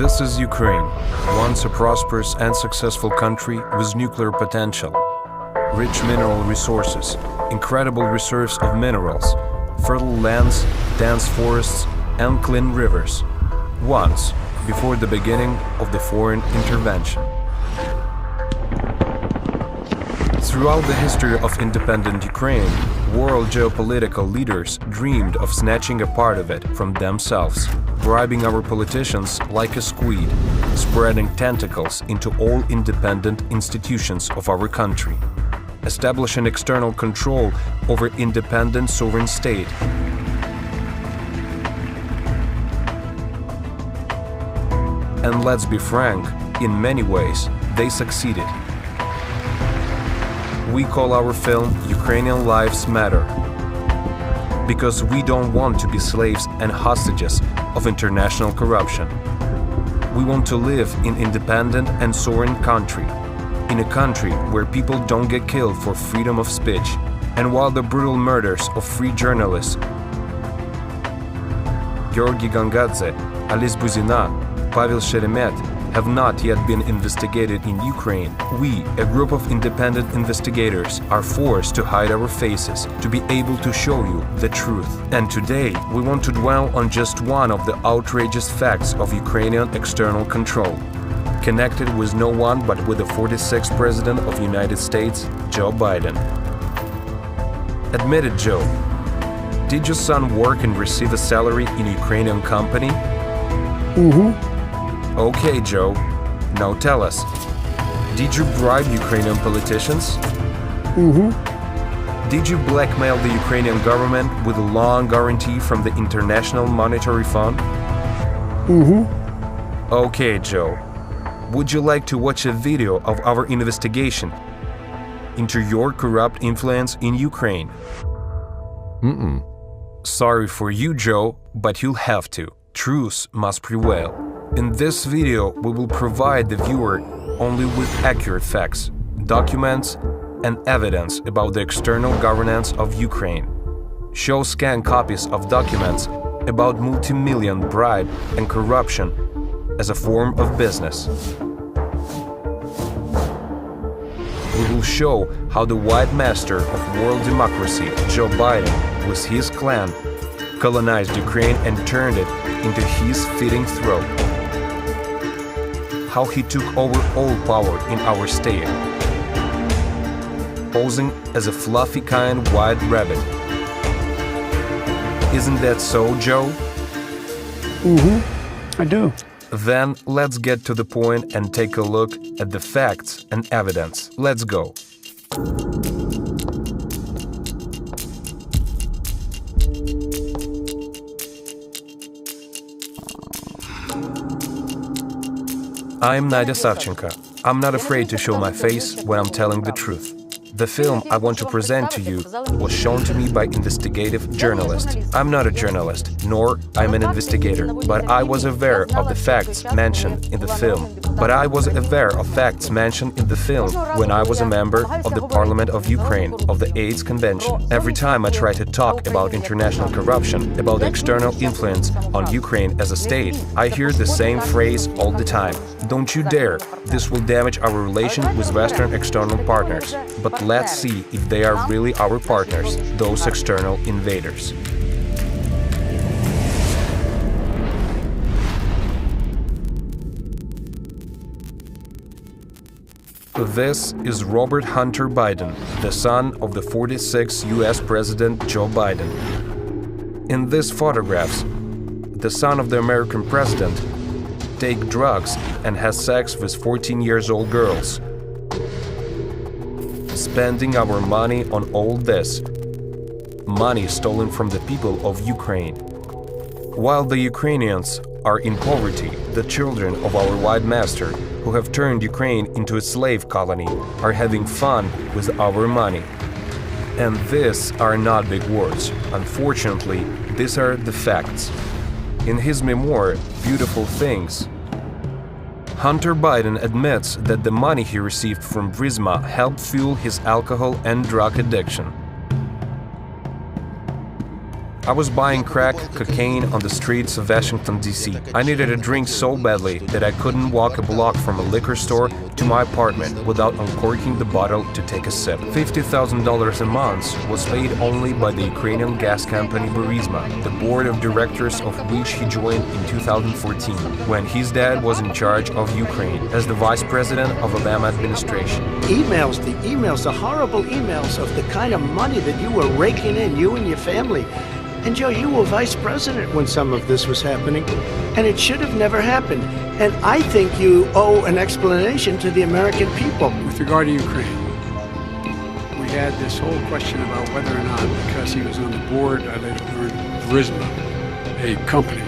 This is Ukraine, once a prosperous and successful country with nuclear potential, rich mineral resources, incredible reserves of minerals, fertile lands, dense forests, and clean rivers. Once, before the beginning of the foreign intervention. Throughout the history of independent Ukraine, world geopolitical leaders dreamed of snatching a part of it from themselves, bribing our politicians like a squid, spreading tentacles into all independent institutions of our country, establishing external control over independent sovereign state. And let's be frank, in many ways, they succeeded. We call our film Ukrainian Lives Matter because we don't want to be slaves and hostages of international corruption. We want to live in independent and sovereign country, in a country where people don't get killed for freedom of speech, and while the brutal murders of free journalists Georgi Gangadze, Alice Buzina, Pavel Sheremet have not yet been investigated in Ukraine, we, a group of independent investigators, are forced to hide our faces to be able to show you the truth. And today, we want to dwell on just one of the outrageous facts of Ukrainian external control, connected with no one but with the 46th President of the United States, Joe Biden. Admit it, Joe. Did your son work and receive a salary in a Ukrainian company? Okay, Joe. Now tell us, did you bribe Ukrainian politicians? Did you blackmail the Ukrainian government with a loan guarantee from the International Monetary Fund? Okay, Joe. Would you like to watch a video of our investigation into your corrupt influence in Ukraine? Sorry for you, Joe, but you'll have to. Truth must prevail. In this video, we will provide the viewer only with accurate facts, documents, and evidence about the external governance of Ukraine. Show scanned copies of documents about multi-million bribe and corruption as a form of business. We will show how the white master of world democracy, Joe Biden, with his clan, colonized Ukraine and turned it into his fitting throat. How he took over all power in our state, posing as a fluffy kind white rabbit. Isn't that so, Joe? I do. Then let's get to the point and take a look at the facts and evidence. Let's go. I'm Nadya Savchenko. I'm not afraid to show my face when I'm telling the truth. The film I want to present to you was shown to me by investigative journalist. I'm not a journalist, nor I'm an investigator, but I was aware of the facts mentioned in the film. When I was a member of the Parliament of Ukraine, of the AIDS Convention. Every time I try to talk about international corruption, about the external influence on Ukraine as a state, I hear the same phrase all the time. Don't you dare! This will damage our relation with Western external partners. But let's see if they are really our partners, those external invaders. This is Robert Hunter Biden, the son of the 46th US President Joe Biden. In these photographs, the son of the American president takes drugs and has sex with 14-year-old girls, spending our money on all this, money stolen from the people of Ukraine. While the Ukrainians are in poverty, the children of our white master, who have turned Ukraine into a slave colony, are having fun with our money. And these are not big words. Unfortunately, these are the facts. In his memoir, Beautiful Things, Hunter Biden admits that the money he received from Burisma helped fuel his alcohol and drug addiction. I was buying crack cocaine on the streets of Washington, D.C. I needed a drink so badly that I couldn't walk a block from a liquor store to my apartment without uncorking the bottle to take a sip. $50,000 a month was paid only by the Ukrainian gas company Burisma, the board of directors of which he joined in 2014, when his dad was in charge of Ukraine as the vice president of Obama administration. The horrible emails of the kind of money that you were raking in, you and your family. And Joe, you were vice president when some of this was happening, and it should have never happened. And I think you owe an explanation to the American people. With regard to Ukraine, we had this whole question about whether or not, because he was on the board, I later learned Burisma, a company,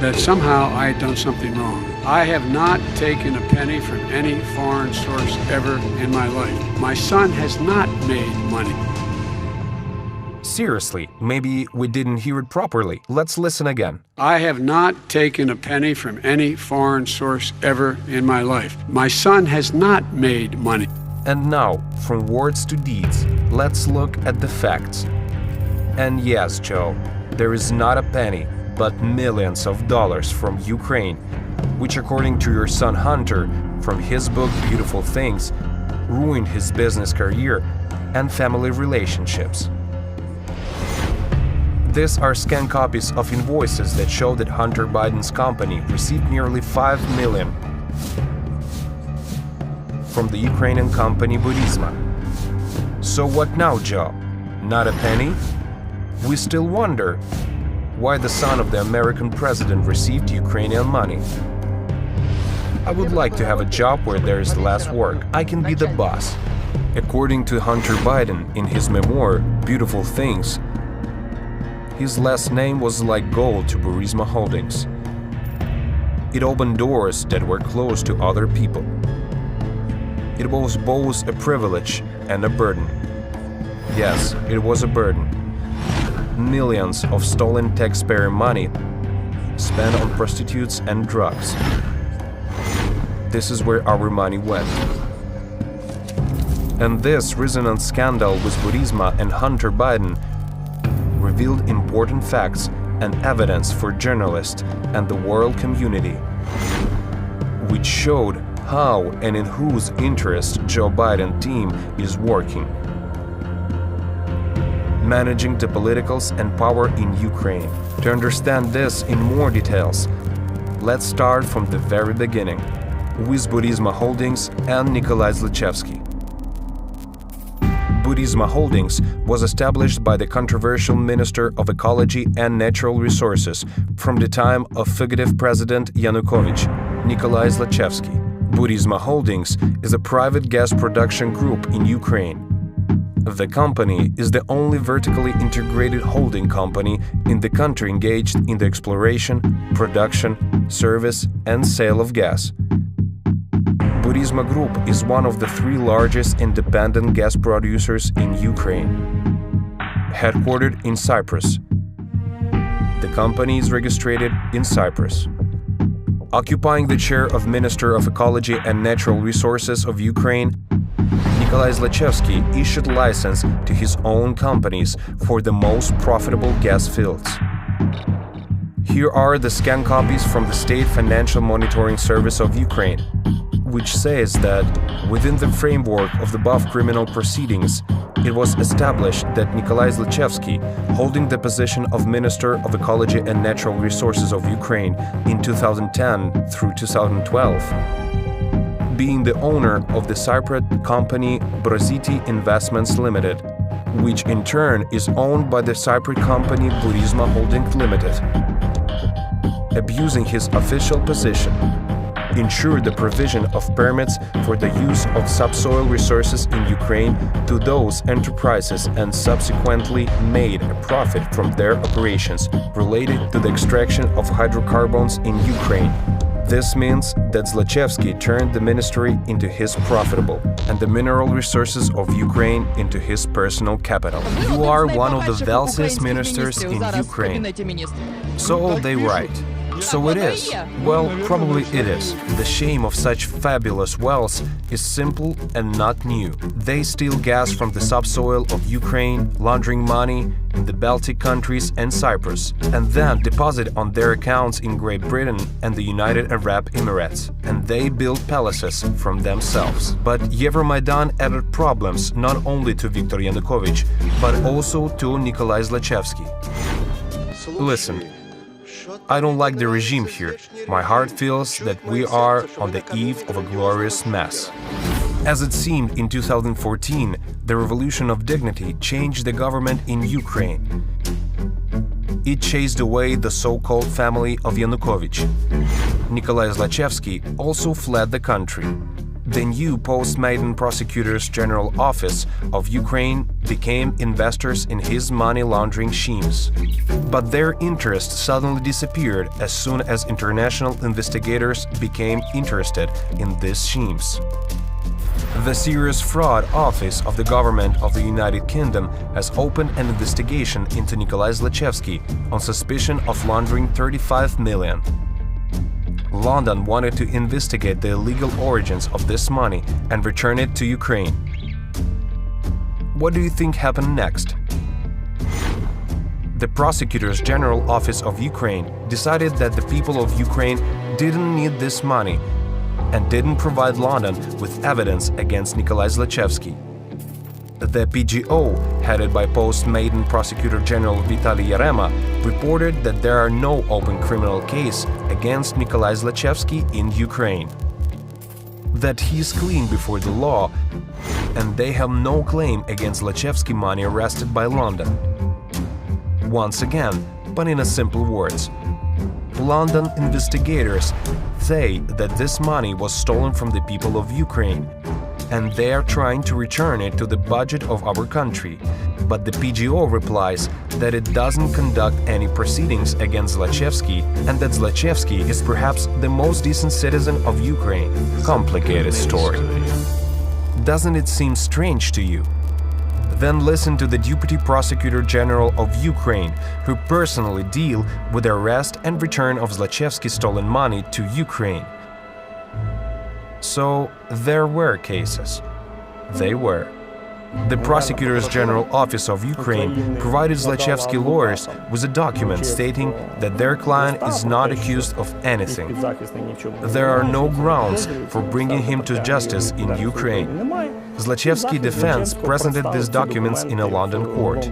that somehow I had done something wrong. I have not taken a penny from any foreign source ever in my life. My son has not made money. Seriously, maybe we didn't hear it properly. Let's listen again. I have not taken a penny from any foreign source ever in my life. My son has not made money. And now, from words to deeds, let's look at the facts. And yes, Joe, there is not a penny, but millions of dollars from Ukraine, which according to your son Hunter, from his book Beautiful Things, ruined his business career and family relationships. These are scanned copies of invoices that show that Hunter Biden's company received nearly $5 million from the Ukrainian company Burisma. So what now, Joe? Not a penny? We still wonder why the son of the American president received Ukrainian money. I would like to have a job where there is less work. I can be the boss. According to Hunter Biden in his memoir, Beautiful Things, his last name was like gold to Burisma Holdings. It opened doors that were closed to other people. It was both a privilege and a burden. Yes, it was a burden. Millions of stolen taxpayer money spent on prostitutes and drugs. This is where our money went. And this resonant scandal with Burisma and Hunter Biden revealed important facts and evidence for journalists and the world community, which showed how and in whose interest Joe Biden team is working, managing the politicals and power in Ukraine. To understand this in more details, let's start from the very beginning, with Burisma Holdings and Nikolai Zlochevsky. Burisma Holdings was established by the controversial Minister of Ecology and Natural Resources from the time of fugitive President Yanukovych, Nikolai Zlochevsky. Burisma Holdings is a private gas production group in Ukraine. The company is the only vertically integrated holding company in the country engaged in the exploration, production, service, and sale of gas. Burisma Group is one of the 3 largest independent gas producers in Ukraine, headquartered in Cyprus. The company is registered in Cyprus. Occupying the chair of Minister of Ecology and Natural Resources of Ukraine, Nikolai Zlochevsky issued license to his own companies for the most profitable gas fields. Here are the scanned copies from the State Financial Monitoring Service of Ukraine, which says that within the framework of the above criminal proceedings, it was established that Nikolai Zlochevsky, holding the position of Minister of Ecology and Natural Resources of Ukraine in 2010 through 2012, being the owner of the Cypriot company Broziti Investments Limited, which in turn is owned by the Cypriot company Burisma Holdings Limited, abusing his official position, ensured the provision of permits for the use of subsoil resources in Ukraine to those enterprises and subsequently made a profit from their operations related to the extraction of hydrocarbons in Ukraine. This means that Zlochevsky turned the ministry into his profitable and the mineral resources of Ukraine into his personal capital. You are one of the wealthiest ministers in Ukraine. So they write. So it is. Well, probably it is. The shame of such fabulous wealth is simple and not new. They steal gas from the subsoil of Ukraine, laundering money in the Baltic countries and Cyprus, and then deposit on their accounts in Great Britain and the United Arab Emirates. And they build palaces from themselves. But Euromaidan added problems not only to Viktor Yanukovych, but also to Nikolai Zlochevsky. Listen, I don't like the regime here. My heart feels that we are on the eve of a glorious mess. As it seemed in 2014, the Revolution of Dignity changed the government in Ukraine. It chased away the so-called family of Yanukovych. Nikolai Zlochevsky also fled the country. The new post-Maidan Prosecutor's General Office of Ukraine became investors in his money laundering schemes. But their interest suddenly disappeared as soon as international investigators became interested in these schemes. The Serious Fraud Office of the Government of the United Kingdom has opened an investigation into Nikolai Zlochevsky on suspicion of laundering 35 million. London wanted to investigate the illegal origins of this money and return it to Ukraine. What do you think happened next? The Prosecutor's General Office of Ukraine decided that the people of Ukraine didn't need this money and didn't provide London with evidence against Nikolai Zlochevsky. The PGO, headed by post-Maidan Prosecutor General Vitaly Yarema, reported that there are no open criminal cases against Nikolai Zlochevsky in Ukraine, that he is clean before the law, and they have no claim against Zlochevsky money arrested by London. Once again, but in simple words, London investigators say that this money was stolen from the people of Ukraine, and they are trying to return it to the budget of our country. But the PGO replies that it doesn't conduct any proceedings against Zlochevsky and that Zlochevsky is perhaps the most decent citizen of Ukraine. Complicated story. Doesn't it seem strange to you? Then listen to the Deputy Prosecutor General of Ukraine, who personally deal with the arrest and return of Zlochevsky's stolen money to Ukraine. So, there were cases. They were. The Prosecutor's General Office of Ukraine provided Zlochevsky lawyers with a document stating that their client is not accused of anything. There are no grounds for bringing him to justice in Ukraine. Zlochevsky defense presented these documents in a London court.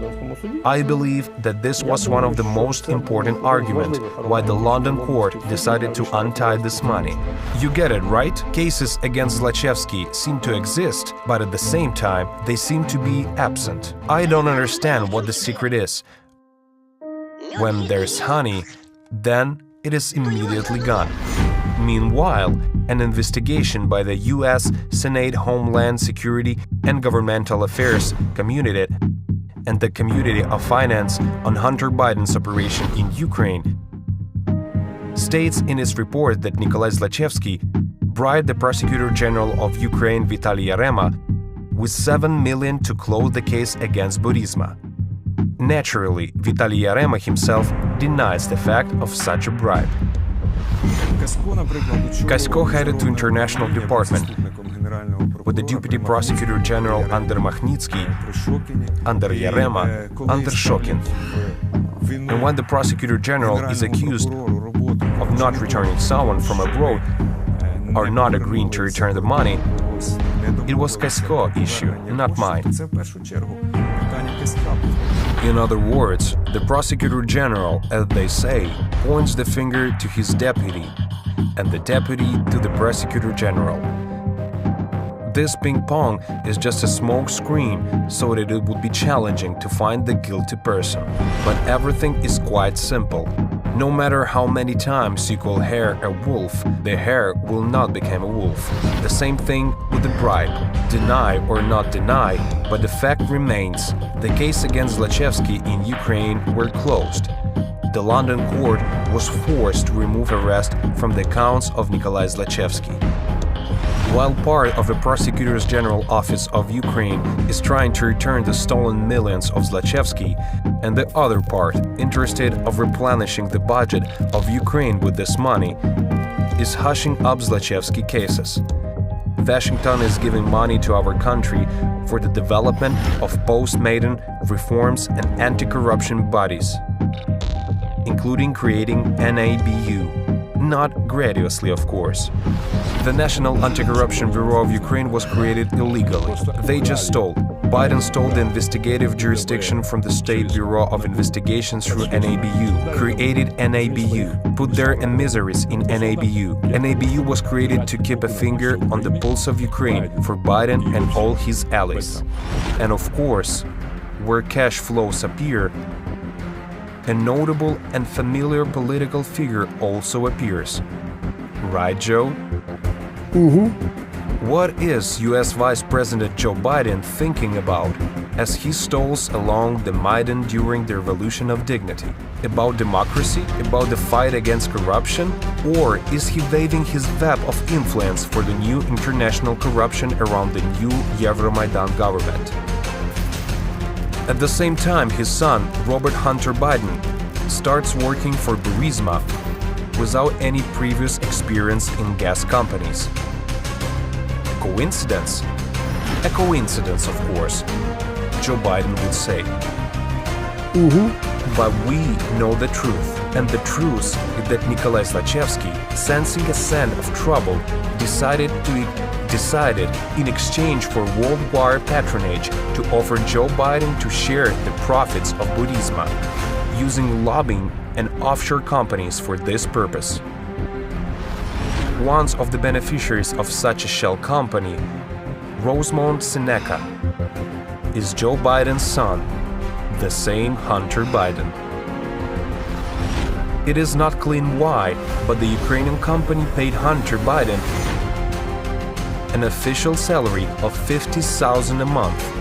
I believe that this was one of the most important arguments why the London court decided to untie this money. You get it, right? Cases against Zlochevsky seem to exist, but at the same time, they seem to be absent. I don't understand what the secret is. When there's honey, then it is immediately gone. Meanwhile, an investigation by the U.S. Senate Homeland Security and Governmental Affairs Committee and the Committee of Finance on Hunter Biden's operation in Ukraine states in its report that Nikolai Zlochevsky bribed the Prosecutor General of Ukraine Vitaly Yarema with $7 million to close the case against Burisma. Naturally, Vitaly Yarema himself denies the fact of such a bribe. Kasko headed to International Department with the Deputy Prosecutor General under Magnitsky, under Yarema, under Shokin. And when the Prosecutor General is accused of not returning someone from abroad or not agreeing to return the money, it was Kasko issue, not mine. In other words, the Prosecutor General, as they say, points the finger to his deputy, and the deputy to the Prosecutor General. This ping-pong is just a smoke screen so that it would be challenging to find the guilty person. But everything is quite simple. No matter how many times you call hare a wolf, the hare will not become a wolf. The same thing with the bribe. Deny or not deny, but the fact remains. The case against Zlochevsky in Ukraine were closed. The London court was forced to remove arrest from the accounts of Nikolai Zlochevsky. While part of the Prosecutor's General Office of Ukraine is trying to return the stolen millions of Zlochevsky, and the other part, interested of replenishing the budget of Ukraine with this money, is hushing up Zlochevsky cases. Washington is giving money to our country for the development of post-Maidan reforms and anti-corruption bodies, including creating NABU. Not gratuitously, of course. The National Anti-Corruption Bureau of Ukraine was created illegally. They just stole. Biden stole the investigative jurisdiction from the State Bureau of Investigations through NABU, created NABU, put their emissaries in NABU. NABU was created to keep a finger on the pulse of Ukraine for Biden and all his allies. And of course, where cash flows appear, a notable and familiar political figure also appears. Right, Joe? What is US Vice President Joe Biden thinking about as he stalls along the Maidan during the Revolution of Dignity? About democracy? About the fight against corruption? Or is he waving his web of influence for the new international corruption around the new Euromaidan government? At the same time, his son, Robert Hunter Biden, starts working for Burisma without any previous experience in gas companies. A coincidence? A coincidence, of course, Joe Biden would say. But we know the truth, and the truth is that Nikolai Zlochevsky, sensing a scent of trouble, decided in exchange for worldwide patronage to offer Joe Biden to share the profits of Burisma, using lobbying and offshore companies for this purpose. One of the beneficiaries of such a shell company, Rosemont Seneca, is Joe Biden's son, the same Hunter Biden. It is not clear why, but the Ukrainian company paid Hunter Biden an official salary of $50,000 a month.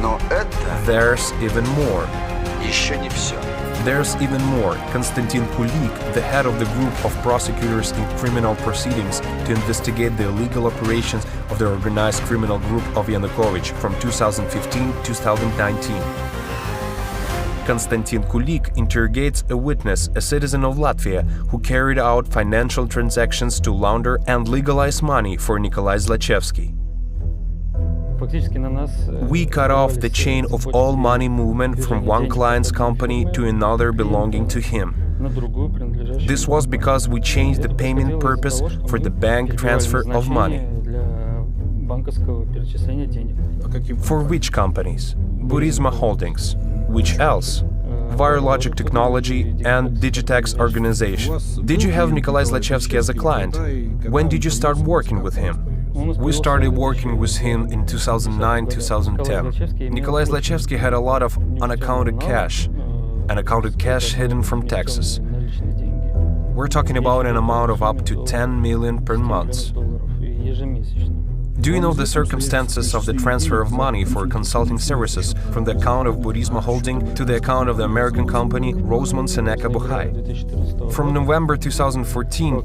Но это There's even more. еще не все. There's even more. Konstantin Kulik, the head of the group of prosecutors in criminal proceedings to investigate the illegal operations of the organized criminal group of Yanukovych from 2015-2019. Konstantin Kulik interrogates a witness, a citizen of Latvia, who carried out financial transactions to launder and legalize money for Nikolai Zlochevsky. We cut off the chain of all money movement from one client's company to another belonging to him. This was because we changed the payment purpose for the bank transfer of money. For which companies? Burisma Holdings. Which else? Virologic Technology and Digitex organization. Did you have Nikolai Zlochevsky as a client? When did you start working with him? We started working with him in 2009-2010. Nikolai Zlochevsky had a lot of unaccounted cash hidden from taxes. We're talking about an amount of up to 10 million per month. Do you know the circumstances of the transfer of money for consulting services from the account of Burisma Holding to the account of the American company Rosemont Seneca Buhai? From November 2014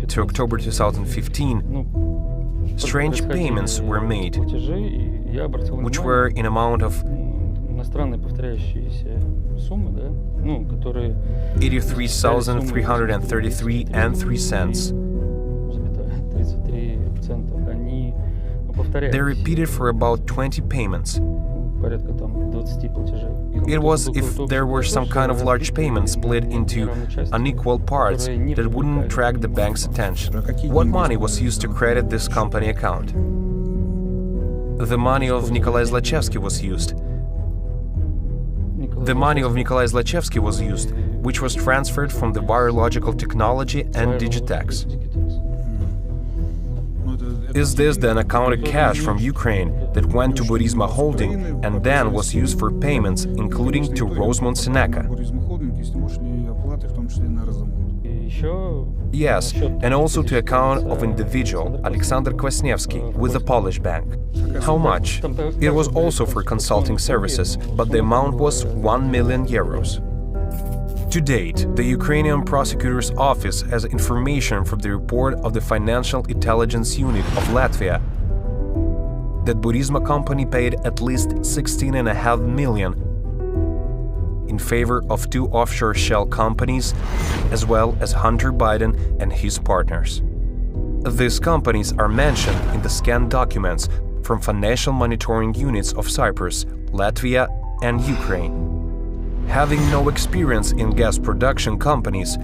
to October 2015, strange payments were made, which were in amount of 83,333.03. They repeated for about 20 payments. It was if there were some kind of large payment split into unequal parts that wouldn't attract the bank's attention. What money was used to credit this company account? The money of Nikolai Zlochevsky was used. The money of Nikolai Zlochevsky was used, which was transferred from the Virological Technology and Digitex. Is this then accounted cash from Ukraine that went to Burisma Holding and then was used for payments, including to Rosemont Seneca? Yes, and also to account of individual Alexander Kwasniewski with a Polish bank. How much? It was also for consulting services, but the amount was 1 million euros. To date, the Ukrainian prosecutor's office has information from the report of the Financial Intelligence Unit of Latvia that Burisma company paid at least $16.5 million in favor of 2 offshore shell companies, as well as Hunter Biden and his partners. These companies are mentioned in the scanned documents from financial monitoring units of Cyprus, Latvia, and Ukraine. Having no experience in gas production companies,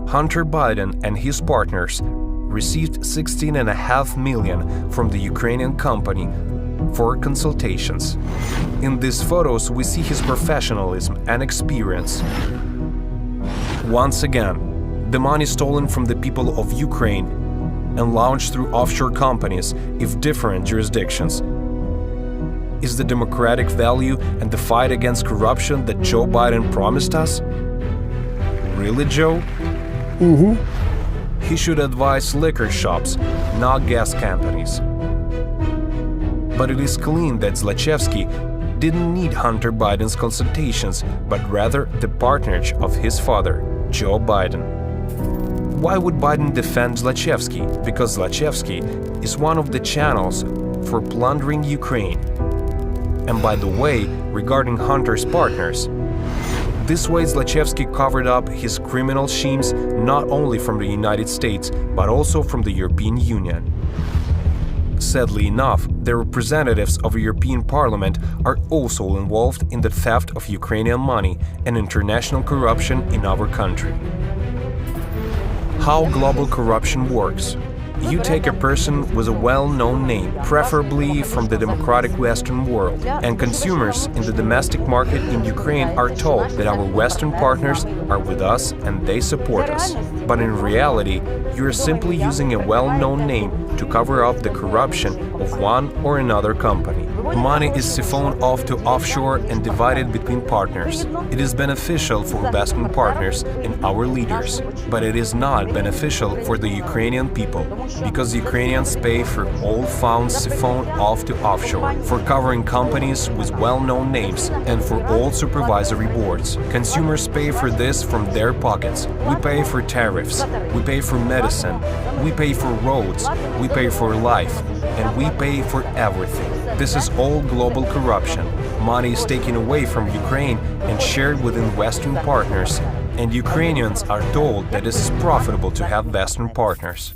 Hunter Biden and his partners received $16.5 million from the Ukrainian company for consultations. In these photos, we see his professionalism and experience. Once again, the money stolen from the people of Ukraine and launched through offshore companies in different jurisdictions is the democratic value and the fight against corruption that Joe Biden promised us? Really, Joe? He should advise liquor shops, not gas companies. But it is clean that Zlochevsky didn't need Hunter Biden's consultations, but rather the partnership of his father, Joe Biden. Why would Biden defend Zlochevsky? Because Zlochevsky is one of the channels for plundering Ukraine. And by the way, regarding Hunter's partners, this way Zlochevsky covered up his criminal schemes not only from the United States, but also from the European Union. Sadly enough, the representatives of the European Parliament are also involved in the theft of Ukrainian money and international corruption in our country. How global corruption works. You take a person with a well-known name, preferably from the democratic Western world, and consumers in the domestic market in Ukraine are told that our Western partners are with us and they support us. But in reality, you are simply using a well-known name to cover up the corruption of one or another company. Money is siphoned off to offshore and divided between partners. It is beneficial for Western partners and our leaders, but it is not beneficial for the Ukrainian people, because Ukrainians pay for all funds siphoned off to offshore, for covering companies with well-known names, and for all supervisory boards. Consumers pay for this from their pockets. We pay for tariffs, we pay for medicine, we pay for roads, we pay for life, and we pay for everything. This is all global corruption. Money is taken away from Ukraine and shared within Western partners, and Ukrainians are told that it is profitable to have Western partners.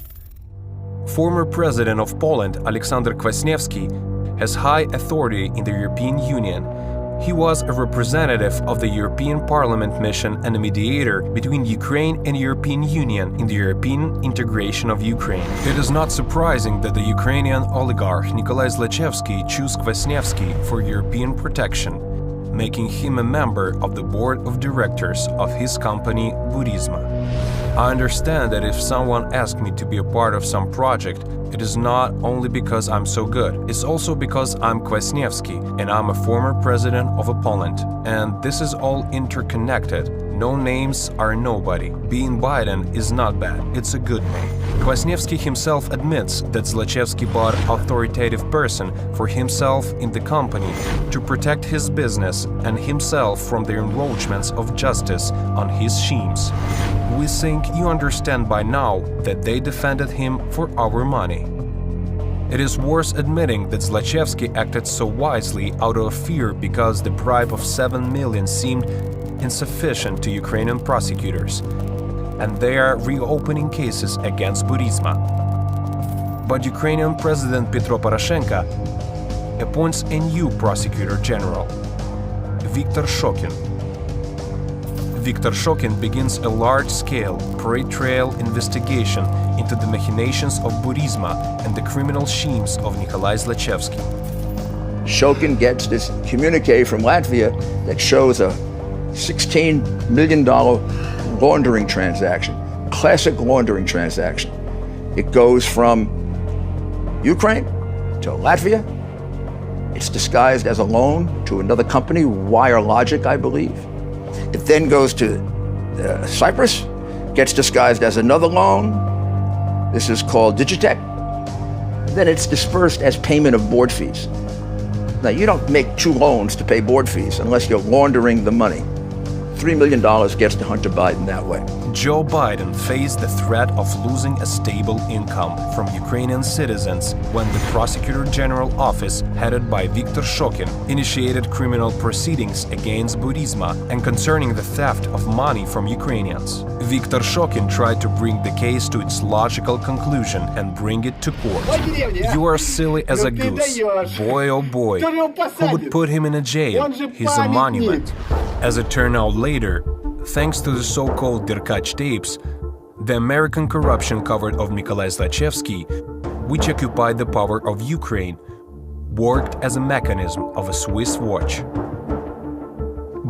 Former President of Poland, Aleksander Kwaśniewski, has high authority in the European Union. He was a representative of the European Parliament mission and a mediator between Ukraine and European Union in the European integration of Ukraine. It is not surprising that the Ukrainian oligarch Nikolai Zlochevsky chose Kwaśniewski for European protection, making him a member of the board of directors of his company Burisma. I understand that if someone asked me to be a part of some project, it is not only because I'm so good, it's also because I'm Kwaśniewski and I'm a former president of Poland. And this is all interconnected. No names are nobody. Being Biden is not bad, it's a good name. Kwaśniewski himself admits that Zlochevsky bought an authoritative person for himself in the company to protect his business and himself from the encroachments of justice on his schemes. We think you understand by now that they defended him for our money. It is worth admitting that Zlochevsky acted so wisely out of fear because the bribe of $7 million seemed insufficient to Ukrainian prosecutors, and they are reopening cases against Burisma. But Ukrainian President Petro Poroshenko appoints a new prosecutor general, Viktor Shokin. Viktor Shokin begins a large-scale, pre-trial investigation into the machinations of Burisma and the criminal schemes of Nikolai Zlochevsky. Shokin gets this communique from Latvia that shows a $16 million laundering transaction, classic laundering transaction. It goes from Ukraine to Latvia. It's disguised as a loan to another company, Wire Logic, I believe. It then goes to Cyprus, gets disguised as another loan. This is called Digitech. Then it's dispersed as payment of board fees. Now, you don't make 2 loans to pay board fees unless you're laundering the money. $3 million gets to Hunter Biden that way. Joe Biden faced the threat of losing a stable income from Ukrainian citizens when the Prosecutor General office, headed by Viktor Shokin, initiated criminal proceedings against Burisma and concerning the theft of money from Ukrainians. Viktor Shokin tried to bring the case to its logical conclusion and bring it to court. You are silly as a goose. Boy, oh boy. Who would put him in a jail? He's a monument. As it turned out later, thanks to the so-called Derkach tapes, the American corruption covered of Nikolai Zlochevsky, which occupied the power of Ukraine, worked as a mechanism of a Swiss watch.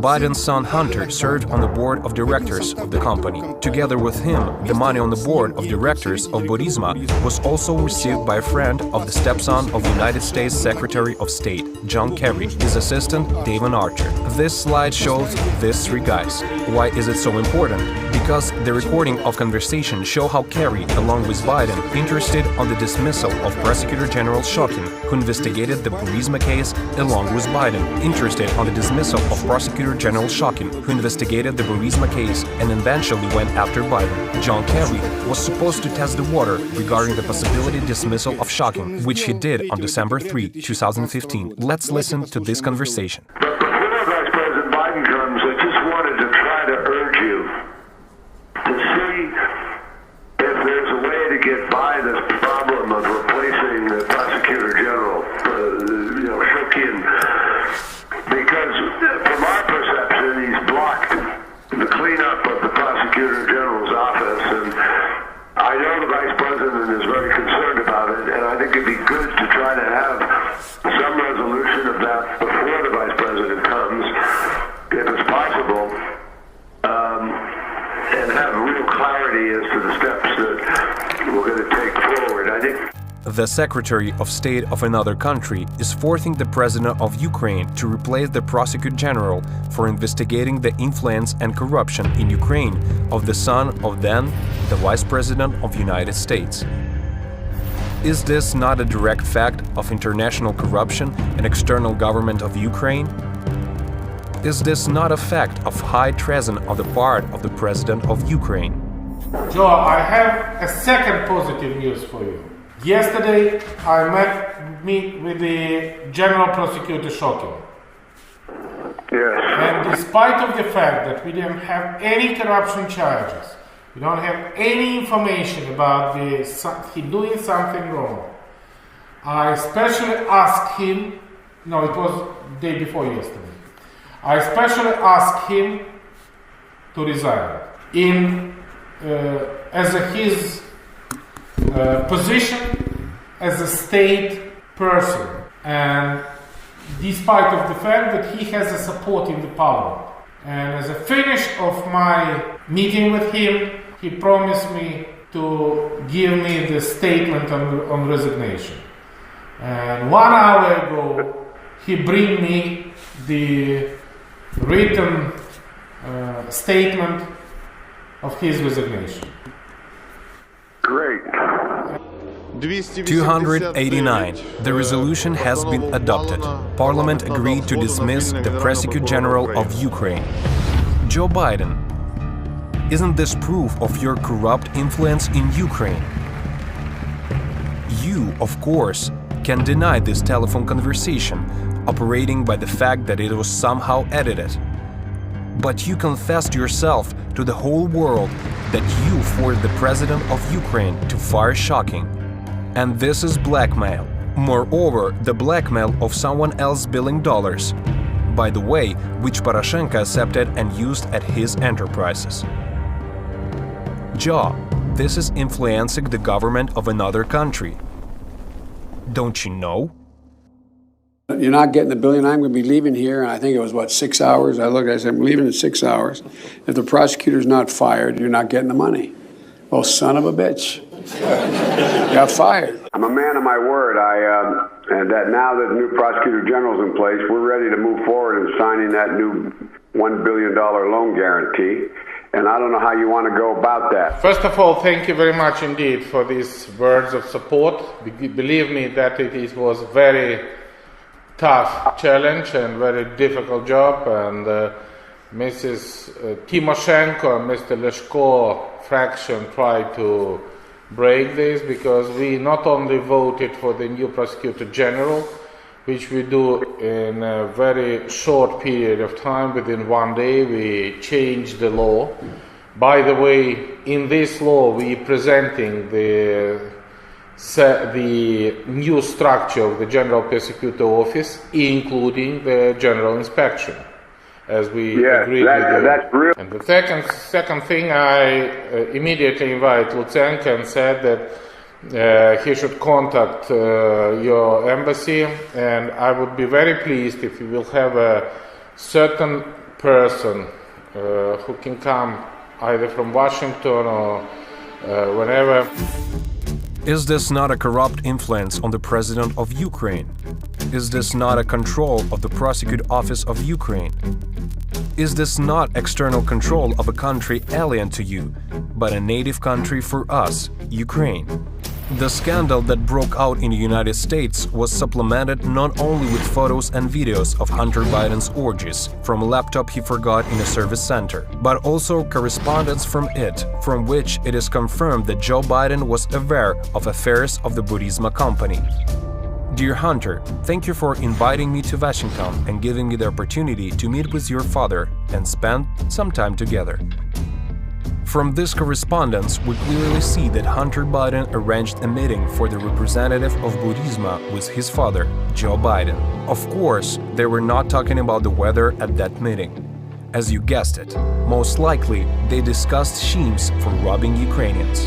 Biden's son Hunter served on the board of directors of the company. Together with him, the money on the board of directors of Burisma was also received by a friend of the stepson of United States Secretary of State, John Kerry, his assistant, David Archer. This slide shows these three guys. Why is it so important? Because the recording of conversation show how Kerry, along with Biden, interested on the dismissal of Prosecutor General Shokin, who investigated the Burisma case, along with Biden, interested on the dismissal of Prosecutor General Shokin, who investigated the Burisma case and eventually went after Biden. John Kerry was supposed to test the water regarding the possibility dismissal of Shokin, which he did on December 3, 2015. Let's listen to this conversation. But before Vice President Biden comes, I just wanted to try to urge you to see if there's a way to get by this problem of replacing the Prosecutor General, Shokin, because from our perception, he's blocked the cleanup of the Prosecutor General's office, and I know the Vice President is very concerned about it, and I think it'd be good to try to have some resolution of that before the Vice President comes, if it's possible, and have real clarity as to the steps that we're going to take forward. I think the Secretary of State of another country is forcing the President of Ukraine to replace the Prosecutor General for investigating the influence and corruption in Ukraine of the son of then the Vice President of the United States. Is this not a direct fact of international corruption and external government of Ukraine? Is this not a fact of high treason on the part of the President of Ukraine? Joe, I have a second positive news for you. Yesterday, I met with the General Prosecutor Shokin. yes. And despite of the fact that we didn't have any corruption charges, we don't have any information about he doing something wrong, I especially asked him, no, it was the day before yesterday, I especially asked him to resign as his position as a state person, and despite of the fact that he has a support in the parliament. And as a finish of my meeting with him, he promised me to give me the statement on resignation. And 1 hour ago, he bring me the written statement of his resignation. Great. 289. The resolution has been adopted. Parliament agreed to dismiss the Prosecutor General of Ukraine. Joe Biden, isn't this proof of your corrupt influence in Ukraine? You, of course, can deny this telephone conversation, operating by the fact that it was somehow edited. But you confessed yourself to the whole world that you forced the President of Ukraine to fire Shokin. And this is blackmail. Moreover, the blackmail of someone else billing dollars, by the way, which Poroshenko accepted and used at his enterprises. Joe, this is influencing the government of another country. Don't you know? You're not getting the billion. I'm going to be leaving here, and I think it was, 6 hours? I said, I'm leaving in 6 hours. If the prosecutor's not fired, you're not getting the money. Well, son of a bitch. Got fired. I'm a man of my word. And that now that the new Prosecutor General's in place, we're ready to move forward in signing that new $1 billion loan guarantee. And I don't know how you want to go about that. First of all, thank you very much indeed for these words of support. Believe me that it was very tough challenge and very difficult job, and Mrs. Timoshenko and Mr. Leshko fraction tried to break this because we not only voted for the new prosecutor general, which we do in a very short period of time, within one day we changed the law. By the way, in this law we presenting the new structure of the General Prosecutor Office, including the General Inspection, as we agreed with you. That's brilliant. And the second thing, I immediately invite Lutsenko and said that he should contact your embassy, and I would be very pleased if you will have a certain person who can come either from Washington or whenever. Is this not a corrupt influence on the president of Ukraine? Is this not a control of the prosecutor office of Ukraine? Is this not external control of a country alien to you, but a native country for us, Ukraine? The scandal that broke out in the United States was supplemented not only with photos and videos of Hunter Biden's orgies from a laptop he forgot in a service center, but also correspondence from it, from which it is confirmed that Joe Biden was aware of affairs of the Burisma company. Dear Hunter, thank you for inviting me to Washington and giving me the opportunity to meet with your father and spend some time together. From this correspondence, we clearly see that Hunter Biden arranged a meeting for the representative of Burisma with his father, Joe Biden. Of course, they were not talking about the weather at that meeting. As you guessed it, most likely they discussed schemes for robbing Ukrainians.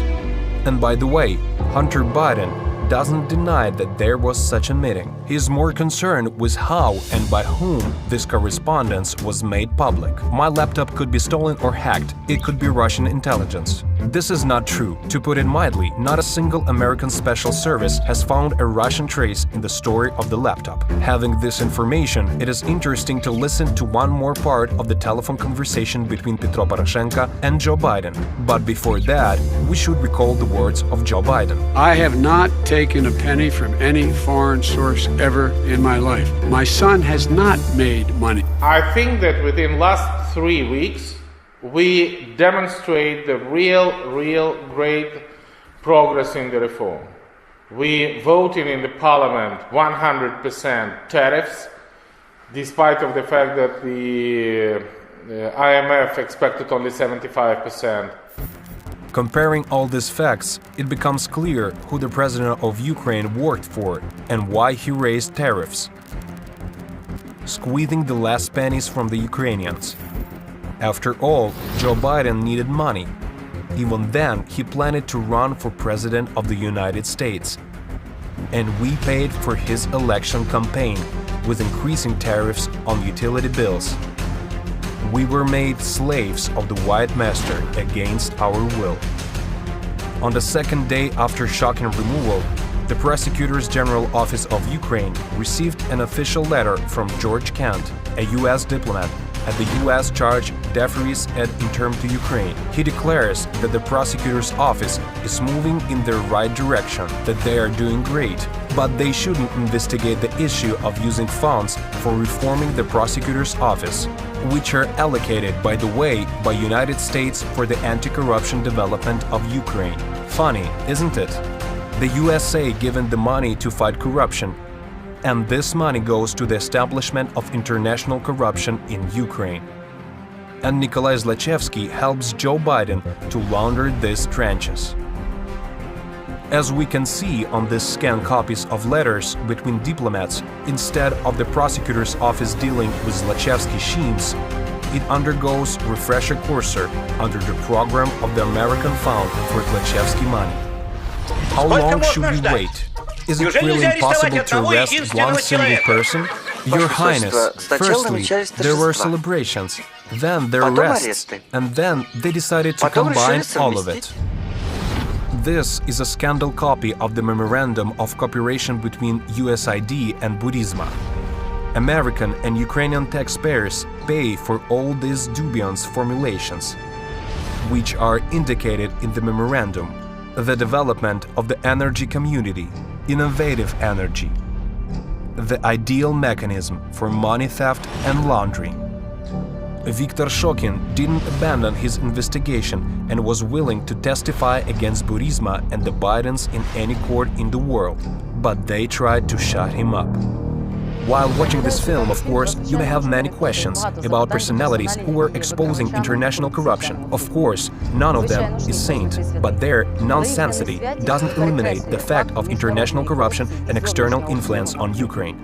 And by the way, Hunter Biden doesn't deny that there was such a meeting. He is more concerned with how and by whom this correspondence was made public. My laptop could be stolen or hacked. It could be Russian intelligence. This is not true. To put it mildly, not a single American special service has found a Russian trace in the story of the laptop. Having this information, it is interesting to listen to one more part of the telephone conversation between Petro Poroshenko and Joe Biden. But before that, we should recall the words of Joe Biden. I have not taken a penny from any foreign source ever in my life. My son has not made money. I think that within last 3 weeks, we demonstrate the real great progress in the reform. We voted in the parliament 100% tariffs, despite of the fact that the IMF expected only 75%. Comparing all these facts, it becomes clear who the president of Ukraine worked for and why he raised tariffs, squeezing the last pennies from the Ukrainians. After all, Joe Biden needed money. Even then, he planned to run for president of the United States. And we paid for his election campaign with increasing tariffs on utility bills. We were made slaves of the white master against our will. On the second day after shocking removal, the Prosecutor's General Office of Ukraine received an official letter from George Kent, a U.S. diplomat at the U.S. charge d'affaires et interne to Ukraine. He declares that the prosecutor's office is moving in the right direction, that they are doing great, but they shouldn't investigate the issue of using funds for reforming the prosecutor's office, which are allocated, by the way, by United States for the anti-corruption development of Ukraine. Funny, isn't it? The USA given the money to fight corruption, and this money goes to the establishment of international corruption in Ukraine. And Nikolai Zlochevsky helps Joe Biden to launder these trenches. As we can see on these scanned copies of letters between diplomats, instead of the prosecutor's office dealing with Zlochevsky schemes, it undergoes refresher courser under the program of the American Fund for Zlochevsky money. How long should we wait? Is it really impossible to arrest one single person? Your Highness, firstly, there were celebrations, then their arrests, and then they decided to combine all of it. This is a scandal copy of the Memorandum of Cooperation between USAID and Burisma. American and Ukrainian taxpayers pay for all these dubious formulations, which are indicated in the memorandum: the development of the energy community, innovative energy, the ideal mechanism for money theft and laundering, Viktor Shokin didn't abandon his investigation and was willing to testify against Burisma and the Bidens in any court in the world, but they tried to shut him up. While watching this film, of course, you may have many questions about personalities who were exposing international corruption. Of course, none of them is saint, but their nonsensity doesn't eliminate the fact of international corruption and external influence on Ukraine.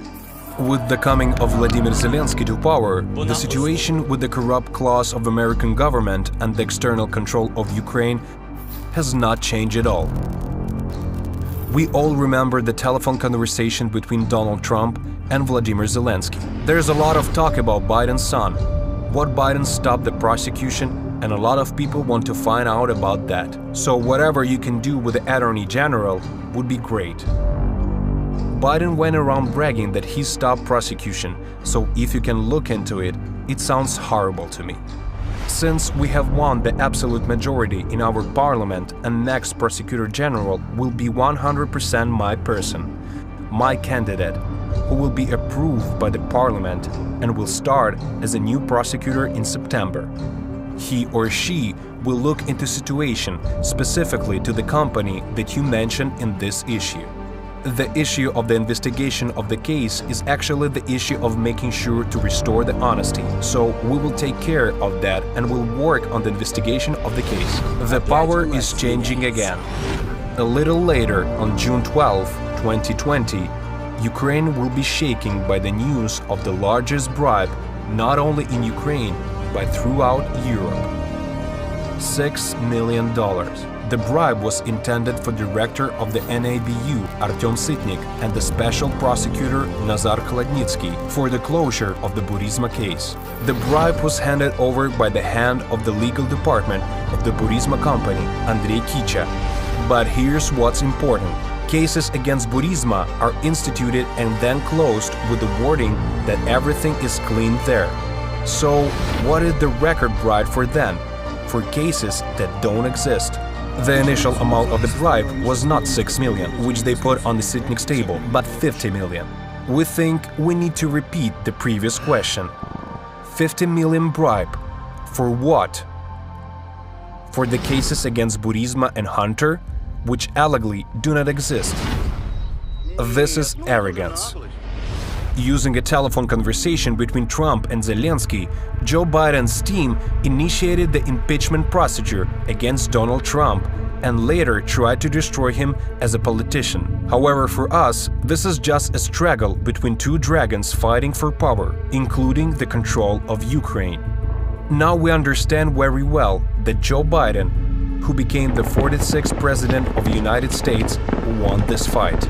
With the coming of Vladimir Zelensky to power, the situation with the corrupt class of American government and the external control of Ukraine has not changed at all. We all remember the telephone conversation between Donald Trump and Vladimir Zelensky. There's a lot of talk about Biden's son, what Biden stopped the prosecution, and a lot of people want to find out about that. So whatever you can do with the Attorney General would be great. Biden went around bragging that he stopped prosecution, so if you can look into it, it sounds horrible to me. Since we have won the absolute majority in our parliament, and next prosecutor general will be 100% my person, my candidate, who will be approved by the parliament and will start as a new prosecutor in September. He or she will look into situation specifically to the company that you mentioned in this issue. The issue of the investigation of the case is actually the issue of making sure to restore the honesty. So we will take care of that and will work on the investigation of the case. The power is changing again. A little later, on June 12, 2020, Ukraine will be shaken by the news of the largest bribe, not only in Ukraine, but throughout Europe. $6 million. The bribe was intended for director of the NABU, Artyom Sitnik, and the special prosecutor, Nazar Kladnitsky, for the closure of the Burisma case. The bribe was handed over by the hand of the legal department of the Burisma company, Andrei Kicha. But here's what's important. Cases against Burisma are instituted and then closed with the wording that everything is clean there. So, what is the record bribe for then? For cases that don't exist. The initial amount of the bribe was not 6 million, which they put on the Sitnik's table, but 50 million. We think we need to repeat the previous question. 50 million bribe. For what? For the cases against Burisma and Hunter, which allegedly do not exist. This is arrogance. Using a telephone conversation between Trump and Zelensky, Joe Biden's team initiated the impeachment procedure against Donald Trump and later tried to destroy him as a politician. However, for us, this is just a struggle between two dragons fighting for power, including the control of Ukraine. Now we understand very well that Joe Biden, who became the 46th president of the United States, won this fight.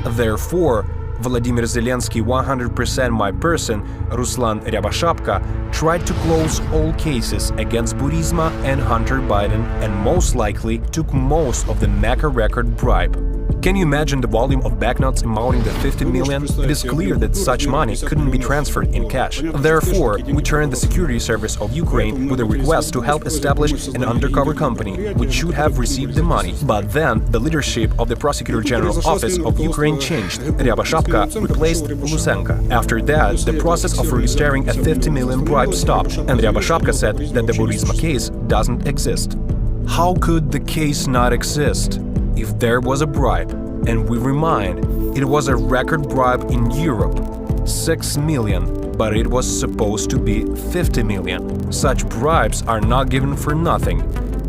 Therefore, Vladimir Zelensky, 100% my person, Ruslan Ryabashapka, tried to close all cases against Burisma and Hunter Biden and most likely took most of the MACA record bribe. Can you imagine the volume of banknotes amounting to 50 million? It is clear that such money couldn't be transferred in cash. Therefore, we turned the security service of Ukraine with a request to help establish an undercover company which should have received the money. But then, the leadership of the Prosecutor General's office of Ukraine changed. Ryabashapka replaced Lusenko. After that, the process of registering a 50 million bribe stopped, and Ryabashapka said that the Burisma case doesn't exist. How could the case not exist? If there was a bribe, and we remind, it was a record bribe in Europe, 6 million, but it was supposed to be 50 million. Such bribes are not given for nothing.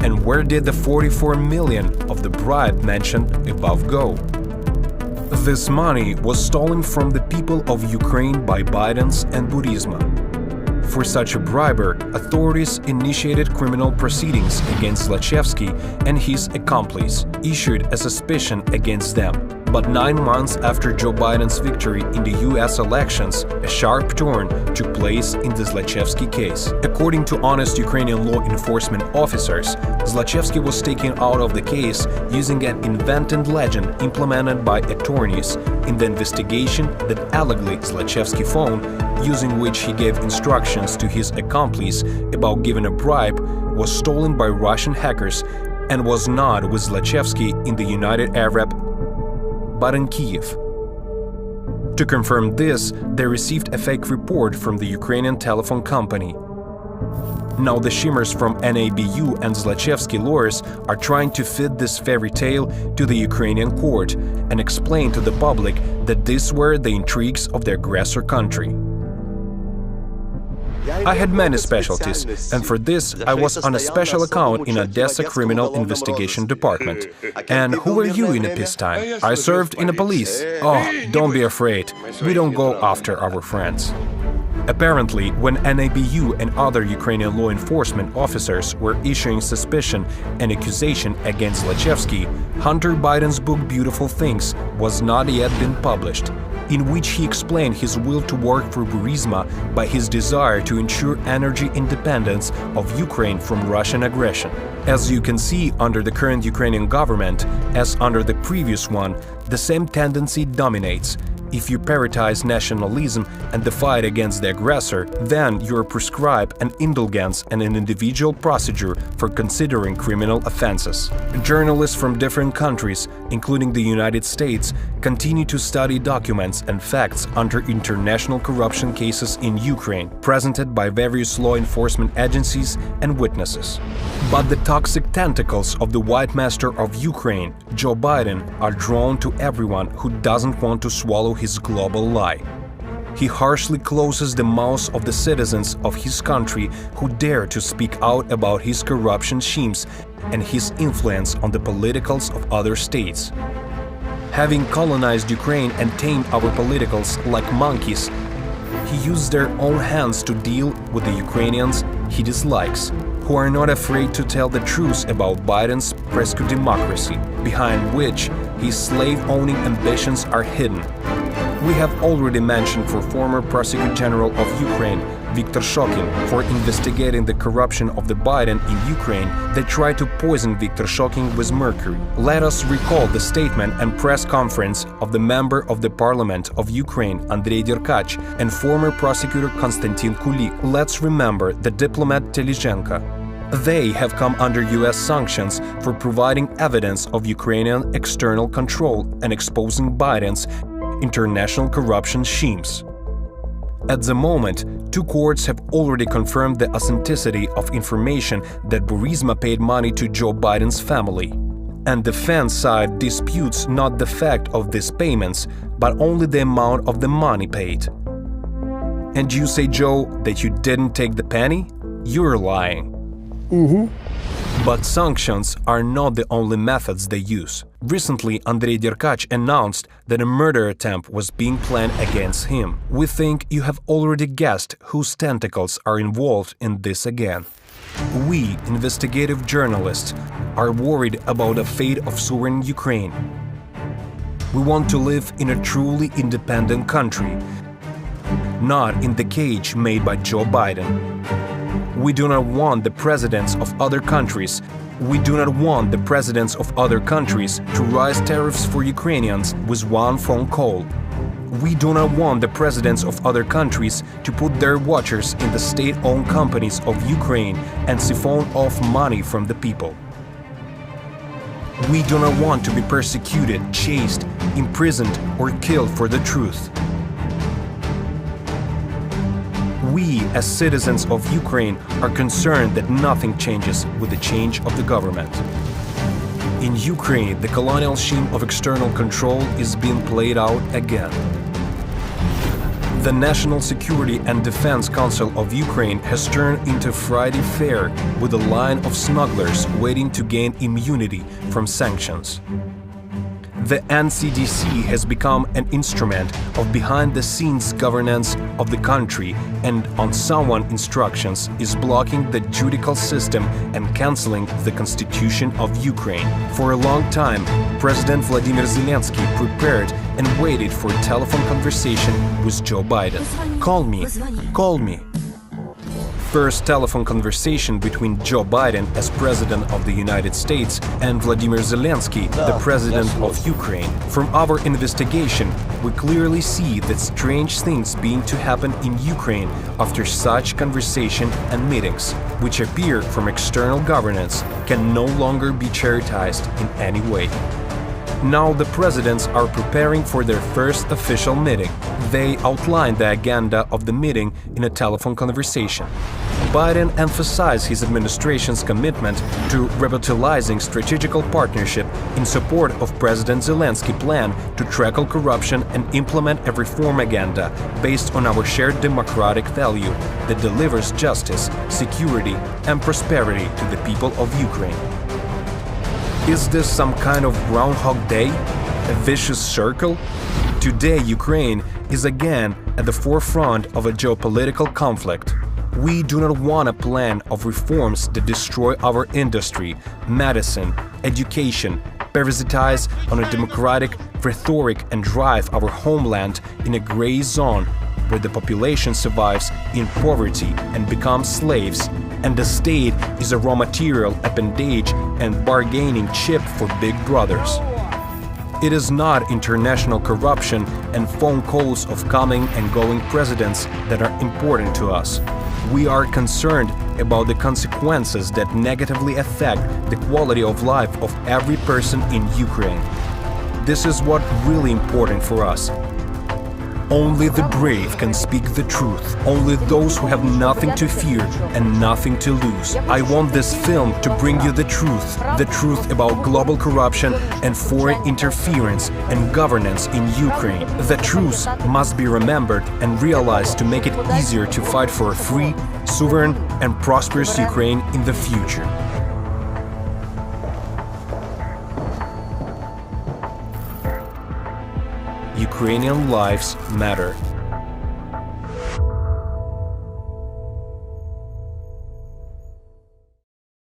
And where did the 44 million of the bribe mentioned above go? This money was stolen from the people of Ukraine by Bidens and Burisma. For such a briber, authorities initiated criminal proceedings against Zlochevsky and his accomplice, issued a suspicion against them. But 9 months after Joe Biden's victory in the US elections, a sharp turn took place in the Zlochevsky case. According to honest Ukrainian law enforcement officers, Zlochevsky was taken out of the case using an invented legend implemented by attorneys in the investigation that allegedly Zlochevsky phone, using which he gave instructions to his accomplice about giving a bribe, was stolen by Russian hackers and was not with Zlochevsky in the United Arab but in Kiev. To confirm this, they received a fake report from the Ukrainian telephone company. Now the shimmers from NABU and Zlachevsky lawyers are trying to fit this fairy tale to the Ukrainian court and explain to the public that these were the intrigues of the aggressor country. I had many specialties, and for this I was on a special account in Odessa Criminal Investigation Department. And who were you in a peacetime? I served in the police. Oh, don't be afraid. We don't go after our friends. Apparently, when NABU and other Ukrainian law enforcement officers were issuing suspicion and accusation against Zlachevsky, Hunter Biden's book Beautiful Things was not yet been published, in which he explained his will to work for Burisma by his desire to ensure energy independence of Ukraine from Russian aggression. As you can see, under the current Ukrainian government, as under the previous one, the same tendency dominates. If you prioritize nationalism and the fight against the aggressor, then you are prescribed an indulgence and an individual procedure for considering criminal offenses. Journalists from different countries, including the United States, continue to study documents and facts under international corruption cases in Ukraine, presented by various law enforcement agencies and witnesses. But the toxic tentacles of the White Master of Ukraine, Joe Biden, are drawn to everyone who doesn't want to swallow his global lie. He harshly closes the mouths of the citizens of his country who dare to speak out about his corruption schemes and his influence on the politicals of other states. Having colonized Ukraine and tamed our politicals like monkeys, he used their own hands to deal with the Ukrainians he dislikes, who are not afraid to tell the truth about Biden's pseudo-democracy, behind which his slave-owning ambitions are hidden. We have already mentioned for former Prosecutor General of Ukraine, Viktor Shokin, for investigating the corruption of the Biden in Ukraine that tried to poison Viktor Shokin with mercury. Let us recall the statement and press conference of the member of the parliament of Ukraine, Andrei Derkach, and former prosecutor Konstantin Kulik. Let's remember the diplomat Telizhenko. They have come under US sanctions for providing evidence of Ukrainian external control and exposing Biden's international corruption schemes. At the moment, two courts have already confirmed the authenticity of information that Burisma paid money to Joe Biden's family. And the defense side disputes not the fact of these payments, but only the amount of the money paid. And you say, Joe, that you didn't take the penny? You're lying. But sanctions are not the only methods they use. Recently, Andrei Derkach announced that a murder attempt was being planned against him. We think you have already guessed whose tentacles are involved in this again. We, investigative journalists, are worried about the fate of sovereign Ukraine. We want to live in a truly independent country, not in the cage made by Joe Biden. We do not want the presidents of other countries. We do not want the presidents of other countries to raise tariffs for Ukrainians with one phone call. We do not want the presidents of other countries to put their watchers in the state-owned companies of Ukraine and siphon off money from the people. We do not want to be persecuted, chased, imprisoned, or killed for the truth. We, as citizens of Ukraine, are concerned that nothing changes with the change of the government. In Ukraine, the colonial scheme of external control is being played out again. The National Security and Defense Council of Ukraine has turned into Friday Fair with a line of smugglers waiting to gain immunity from sanctions. The NCDC has become an instrument of behind-the-scenes governance of the country and, on someone's instructions, is blocking the judicial system and canceling the Constitution of Ukraine. For a long time, President Vladimir Zelensky prepared and waited for a telephone conversation with Joe Biden. Call me, call me. First telephone conversation between Joe Biden as President of the United States and Vladimir Zelensky, the President of Ukraine. From our investigation, we clearly see that strange things being to happen in Ukraine after such conversation and meetings, which appear from external governance, can no longer be charitabized in any way. Now the presidents are preparing for their first official meeting. They outlined the agenda of the meeting in a telephone conversation. Biden emphasized his administration's commitment to revitalizing strategical partnership in support of President Zelensky's plan to tackle corruption and implement a reform agenda based on our shared democratic value that delivers justice, security, and prosperity to the people of Ukraine. Is this some kind of Groundhog Day? A vicious circle? Today, Ukraine is again at the forefront of a geopolitical conflict. We do not want a plan of reforms that destroy our industry, medicine, education, parasitize on a democratic rhetoric and drive our homeland in a gray zone where the population survives in poverty and becomes slaves, and the state is a raw material appendage and bargaining chip for big brothers. It is not international corruption and phone calls of coming and going presidents that are important to us. We are concerned about the consequences that negatively affect the quality of life of every person in Ukraine. This is what really important for us. Only the brave can speak the truth. Only those who have nothing to fear and nothing to lose. I want this film to bring you the truth about global corruption and foreign interference and governance in Ukraine. The truth must be remembered and realized to make it easier to fight for a free, sovereign, and prosperous Ukraine in the future. Ukrainian lives matter.